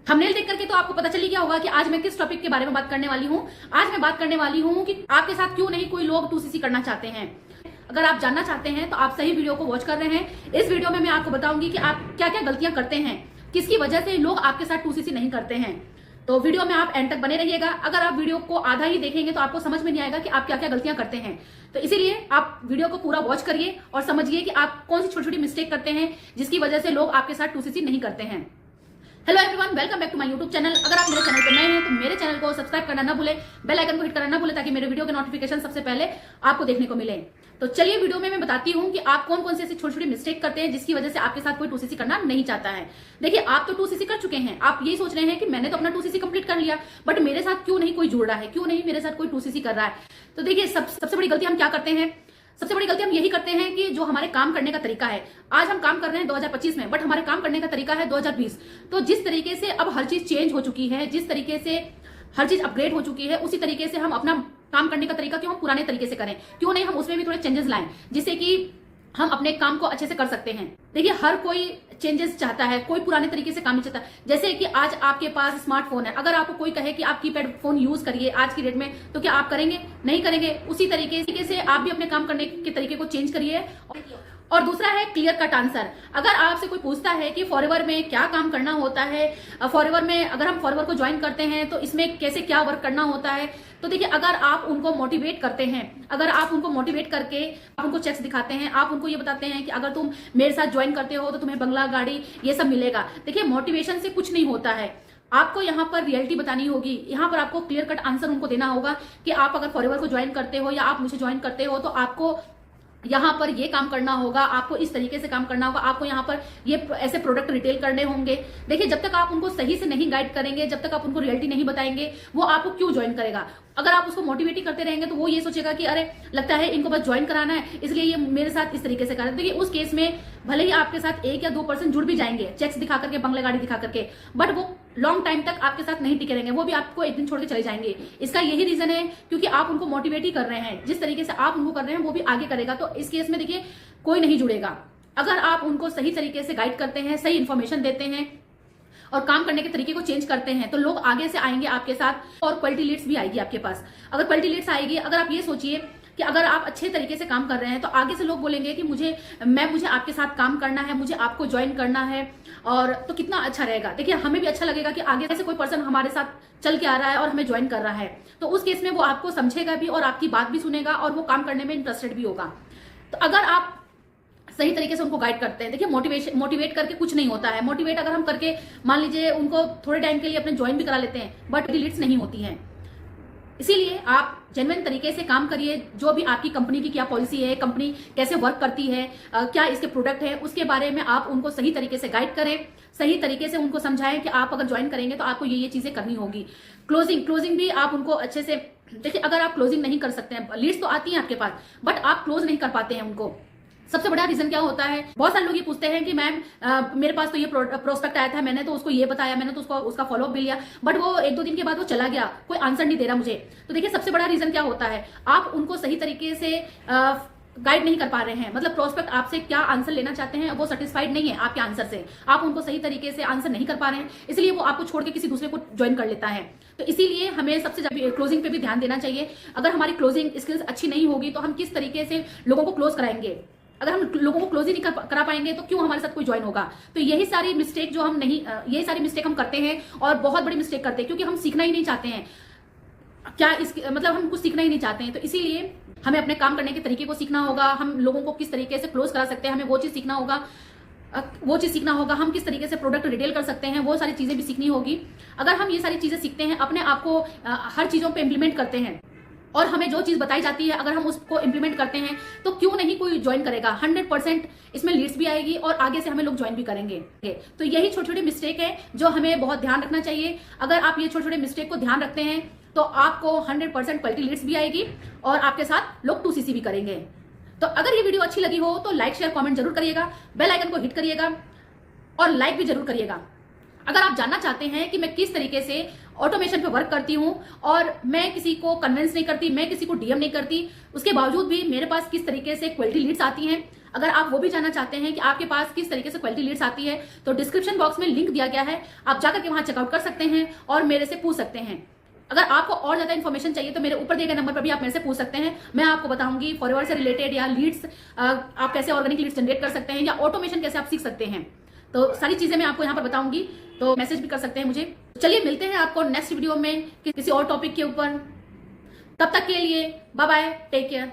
Thumbnail देख करके तो आपको पता चल ही गया होगा कि आज मैं किस टॉपिक के बारे में बात करने वाली हूँ। आज मैं बात करने वाली हूँ कि आपके साथ क्यों नहीं कोई लोग 2cc करना चाहते हैं। अगर आप जानना चाहते हैं तो आप सही वीडियो को वॉच कर रहे हैं। इस वीडियो में मैं आपको बताऊंगी कि आप क्या क्या गलतियां करते हैं, किसकी वजह से लोग आपके साथ 2cc नहीं करते हैं। तो वीडियो में आप एंड तक बने रहिएगा। अगर आप वीडियो को आधा ही देखेंगे तो आपको समझ में नहीं आएगा कि आप क्या क्या गलतियां करते हैं। तो इसीलिए आप वीडियो को पूरा वॉच करिए और समझिए कि आप कौन सी छोटी छोटी मिस्टेक करते हैं जिसकी वजह से लोग आपके साथ 2cc नहीं करते हैं। Hello everyone, welcome back to my YouTube channel. अगर आप मेरे चैनल पर नए हैं तो मेरे चैनल को सब्सक्राइब करना ना भूलें, बेल आइकन को हिट करना ना भूलें ताकि मेरे वीडियो के नोटिफिकेशन सबसे पहले आपको देखने को मिले। तो चलिए वीडियो में मैं बताती हूँ कि आप कौन कौन सी ऐसी छोटी छोटी मिस्टेक करते हैं जिसकी वजह से आपके साथ कोई 2cc करना नहीं चाहता है। देखिए, आप तो 2cc कर चुके हैं, आप ये सोच रहे हैं कि मैंने तो अपना 2cc कंप्लीट कर लिया, बट मेरे साथ क्यों नहीं कोई जुड़ रहा है, क्यों नहीं मेरे साथ कोई 2cc कर रहा है। तो देखिए, सबसे बड़ी गलती हम क्या करते हैं, सबसे बड़ी गलती हम यही करते हैं कि जो हमारे काम करने का तरीका है, आज हम काम कर रहे हैं 2025 में, बट हमारे काम करने का तरीका है 2020। तो जिस तरीके से अब हर चीज चेंज हो चुकी है, जिस तरीके से हर चीज अपग्रेड हो चुकी है, उसी तरीके से हम अपना काम करने का तरीका क्यों हम पुराने तरीके से करें, क्यों नहीं हम उसमें भी थोड़े चेंजेस लाएं जिससे कि हम अपने काम को अच्छे से कर सकते हैं। देखिए, हर कोई चेंजेस चाहता है, कोई पुराने तरीके से काम नहीं चाहता। जैसे कि आज आपके पास स्मार्टफोन है, अगर आपको कोई कहे कि आप कीपैड फोन यूज करिए आज की डेट में, तो क्या आप करेंगे? नहीं करेंगे। उसी तरीके से आप भी अपने काम करने के तरीके को चेंज करिए। और दूसरा है क्लियर कट आंसर। अगर आपसे कोई पूछता है कि फॉरएवर में क्या काम करना होता है, फॉरएवर में अगर हम फॉरएवर को ज्वाइन करते हैं तो इसमें कैसे क्या वर्क करना होता है, तो देखिए, अगर आप उनको मोटिवेट करते हैं, अगर आप उनको मोटिवेट करके आप उनको चेक्स दिखाते हैं, आप उनको ये बताते हैं कि अगर तुम मेरे साथ ज्वाइन करते हो तो तुम्हें बंगला, गाड़ी, ये सब मिलेगा। देखिए, मोटिवेशन से कुछ नहीं होता है। आपको यहाँ पर रियलिटी बतानी होगी, यहाँ पर आपको क्लियर कट आंसर उनको देना होगा कि आप अगर फॉरएवर को ज्वाइन करते हो या आप मुझे ज्वाइन करते हो तो आपको यहाँ पर ये काम करना होगा, आपको इस तरीके से काम करना होगा, आपको यहाँ पर ये ऐसे प्रोडक्ट रिटेल करने होंगे। देखिए, जब तक आप उनको सही से नहीं गाइड करेंगे, जब तक आप उनको रियलिटी नहीं बताएंगे, वो आपको क्यों ज्वाइन करेगा। अगर आप उसको मोटिवेट ही करते रहेंगे तो वो ये सोचेगा कि अरे लगता है इनको बस ज्वाइन कराना है, इसलिए ये मेरे साथ इस तरीके से कर रहे हैं। देखिए, उस केस में भले ही आपके साथ 1 या 2% जुड़ भी जाएंगे चेक्स दिखा करके, बंगले, गाड़ी दिखा करके, बट वो लॉन्ग टाइम तक आपके साथ नहीं टिके रहेंगे, वो भी आपको एक दिन छोड़ के चले जाएंगे। इसका यही रीजन है क्योंकि आप उनको मोटिवेट ही कर रहे हैं, जिस तरीके से आप उनको कर रहे हैं वो भी आगे करेगा। तो इस केस में देखिए, कोई नहीं जुड़ेगा। अगर आप उनको सही तरीके से गाइड करते हैं, सही इन्फॉर्मेशन देते हैं और काम करने के तरीके को चेंज करते हैं तो लोग आगे से आएंगे आपके साथ और क्वालिटी लीड्स भी आएगी आपके पास। अगर क्वालिटी लीड्स आएगी, अगर आप ये सोचिए कि अगर आप अच्छे तरीके से काम कर रहे हैं तो आगे से लोग बोलेंगे कि मुझे आपके साथ काम करना है, मुझे आपको ज्वाइन करना है, और तो कितना अच्छा रहेगा। देखिए, हमें भी अच्छा लगेगा कि आगे से कोई पर्सन हमारे साथ चल के आ रहा है और हमें ज्वाइन कर रहा है। तो उस केस में वो आपको समझेगा भी और आपकी बात भी सुनेगा और वो काम करने में इंटरेस्टेड भी होगा। तो अगर आप सही तरीके से उनको गाइड करते हैं, देखिए, मोटिवेट करके कुछ नहीं होता है। मोटिवेट अगर हम करके मान लीजिए उनको थोड़े टाइम के लिए अपने ज्वाइन भी करा लेते हैं, बट लीड्स नहीं होती हैं। इसीलिए आप जेन्युइन तरीके से काम करिए। जो भी आपकी कंपनी की क्या पॉलिसी है, कंपनी कैसे वर्क करती है, क्या इसके प्रोडक्ट है, उसके बारे में आप उनको सही तरीके से गाइड करें, सही तरीके से उनको समझाएं कि आप अगर ज्वाइन करेंगे तो आपको ये चीजें करनी होगी। क्लोजिंग भी आप उनको अच्छे से, देखिए, अगर आप क्लोजिंग नहीं कर सकते हैं, लीड्स तो आती हैं आपके पास बट आप क्लोज नहीं कर पाते हैं उनको, सबसे बड़ा रीजन क्या होता है। बहुत सारे लोग ये पूछते हैं कि मैम मेरे पास तो ये प्रोस्पेक्ट आया था, मैंने तो उसको ये बताया, मैंने तो उसका फॉलोअप भी लिया, बट वो 1-2 दिन के बाद वो चला गया, कोई आंसर नहीं दे रहा मुझे। तो देखिए, सबसे बड़ा रीजन क्या होता है, आप उनको सही तरीके से गाइड नहीं कर पा रहे हैं। मतलब प्रोस्पेक्ट आपसे क्या आंसर लेना चाहते हैं वो सेटिस्फाइड नहीं है आपके आंसर से, आप उनको सही तरीके से आंसर नहीं कर पा रहे हैं, इसलिए वो आपको छोड़ के किसी दूसरे को ज्वाइन कर लेता है। तो इसीलिए हमें सबसे ज्यादा क्लोजिंग पे भी ध्यान देना चाहिए। अगर हमारी क्लोजिंग स्किल्स अच्छी नहीं होगी तो हम किस तरीके से लोगों को क्लोज कराएंगे। अगर हम लोगों को क्लोज ही नहीं करा पाएंगे तो क्यों हमारे साथ कोई ज्वाइन होगा। तो यही सारी मिस्टेक जो हम नहीं, यही सारी मिस्टेक हम करते हैं और बहुत बड़ी मिस्टेक करते हैं क्योंकि हम सीखना ही नहीं चाहते हैं। क्या मतलब हम कुछ सीखना ही नहीं चाहते हैं। तो इसीलिए हमें अपने काम करने के तरीके को सीखना होगा, हम लोगों को किस तरीके से क्लोज करा सकते हैं, हमें वो चीज सीखना होगा, हम किस तरीके से प्रोडक्ट रिटेल कर सकते हैं, वो सारी चीजें भी सीखनी होगी। अगर हम ये सारी चीजें सीखते हैं, अपने आप को हर चीजों पे इम्प्लीमेंट करते हैं और हमें जो चीज बताई जाती है अगर हम उसको इम्प्लीमेंट करते हैं तो क्यों नहीं कोई ज्वाइन करेगा। 100% इसमें लीड्स भी आएगी और आगे से हमें लोग ज्वाइन भी करेंगे। तो यही छोटी छोटी मिस्टेक है जो हमें बहुत ध्यान रखना चाहिए। अगर आप ये छोटे छोटे मिस्टेक को ध्यान रखते हैं तो आपको 100% क्वालिटी लीड्स भी आएगी और आपके साथ लोग 2cc भी करेंगे। तो अगर ये वीडियो अच्छी लगी हो तो लाइक, शेयर, कमेंट जरूर करिएगा, बेल आइकन को हिट करिएगा और लाइक भी जरूर करिएगा। अगर आप जानना चाहते हैं कि मैं किस तरीके से ऑटोमेशन पे वर्क करती हूँ और मैं किसी को कन्विंस नहीं करती, मैं किसी को डीएम नहीं करती, उसके बावजूद भी मेरे पास किस तरीके से क्वालिटी लीड्स आती हैं, अगर आप वो भी जानना चाहते हैं कि आपके पास किस तरीके से क्वालिटी लीड्स आती है तो डिस्क्रिप्शन बॉक्स में लिंक दिया गया है, आप जाकर के वहां चेकआउट कर सकते हैं और मेरे से पूछ सकते हैं। अगर आपको और ज्यादा इन्फॉर्मेशन चाहिए तो मेरे ऊपर दिए गए नंबर पर भी आप मेरे से पूछ सकते हैं, मैं आपको बताऊंगी फॉरएवर से रिलेटेड या लीड्स आप कैसे ऑर्गेनिक लीड्स जनरेट कर सकते हैं या ऑटोमेशन कैसे आप सीख सकते हैं। तो सारी चीजें मैं आपको यहाँ पर बताऊंगी, तो मैसेज भी कर सकते हैं मुझे। चलिए मिलते हैं आपको नेक्स्ट वीडियो में किसी और टॉपिक के ऊपर। तब तक के लिए बाय बाय, टेक केयर।